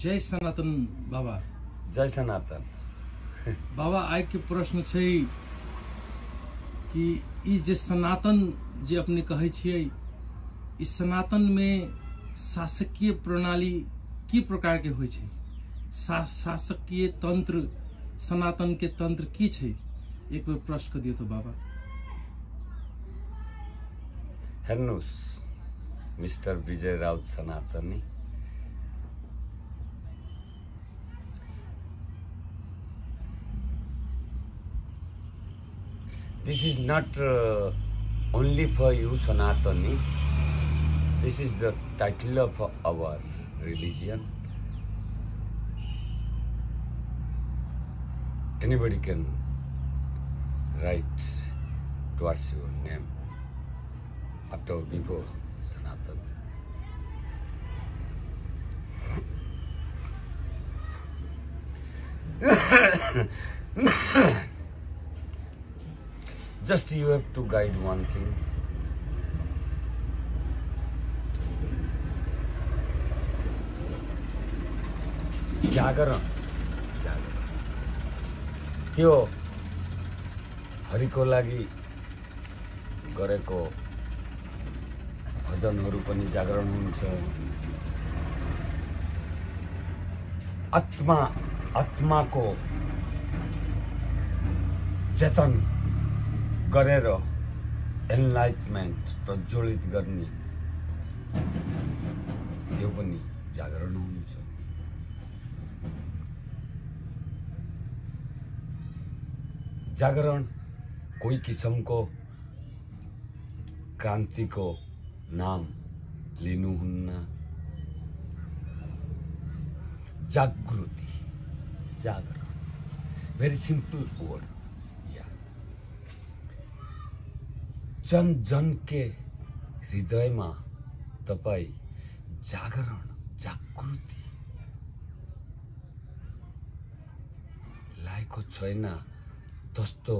जय सनातन बाबा। जय सनातन बाबा आज के प्रश्न छै कि ई जे सनातन जे अपने कहै छियै, इस सनातन में शासकीय प्रणाली की प्रकार के होय छै? शासकीय तंत्र सनातन के तंत्र की छै? एक बेर प्रश्न कर दियो तो बाबा। हेर्नुस् मिस्टर विजय राउत सनातनी, this is not only for you Sanatani, this is the title of our religion. Anybody can write towards your name after or before Sanatan. Just you have to guide one thing. जागरण त्यो haricot लागि गरेको भजनहरू पनि जागरण हुन्छ। आत्माको चेतन गरेर enlightenment प्रज्वलित गर्ने त्यो पनि जागरण हुन्छ। जागरण कोही किसिमको क्रान्तिको नाम लिनुहुन्न। जागृति, जागरण, भेरी सिंपल वर्ड। जन जन के हृदय में तपाई जागरण, जागृति लायको छैन त्यस्तो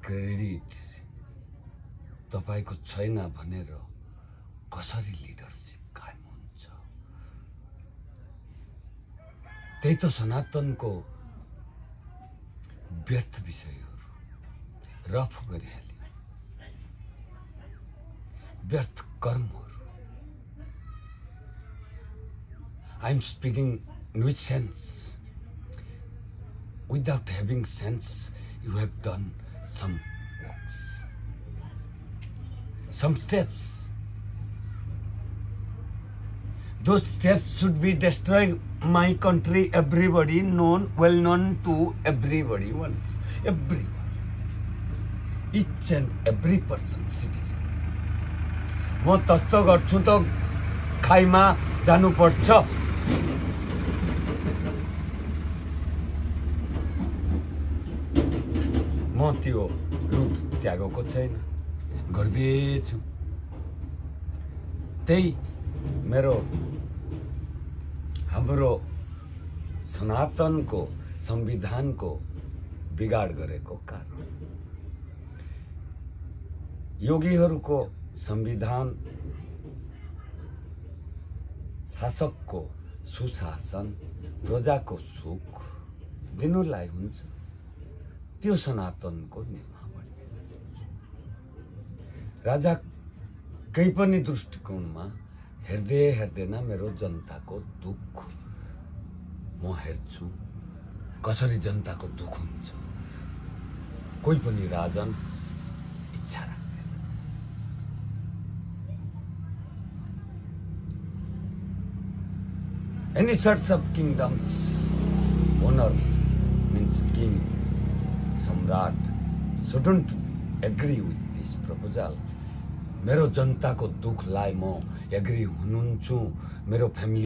क्रेडिट तपाईको छैन भनेर कसरी लिडरशिप कायम हुन्छ? त्यही त सनातनको व्यर्थ विषयहरू रफ गरिहाल्यो, व्यर्थ कर्महरू। I am speaking in which sense? Without having sense, you have done some works, some steps. Those steps should be destroy my country, everybody known, well known to everybody, everyone, each and every person, citizen. म तस्तो गर्छु त खाइमा जानु पर्छ। म त्यो root त्यागेको छैन, गर्दैछु। त्यही मेरो हाम्रो सनातनको संविधानको बिगाड गरेको कारण। योगीहरूको संविधान शासकको सुशासन, प्रजाको सुख दिनुलाई हुन्छ। त्यो सनातनको नियमावली। राजा केही पनि दृष्टिकोणमा हेर्दै हेर्दैन मेरो जनताको दुख म हेर्छु, कसरी जनताको दुख हुन्छ। कोही पनि राजन इच्छा राख्दैन। Any sorts of kingdoms, owner means king, सम्राट shouldn't agree with this proposal. मेरो जनताको दुखलाई म एग्री हुन्छु। मेरो फ्यामिली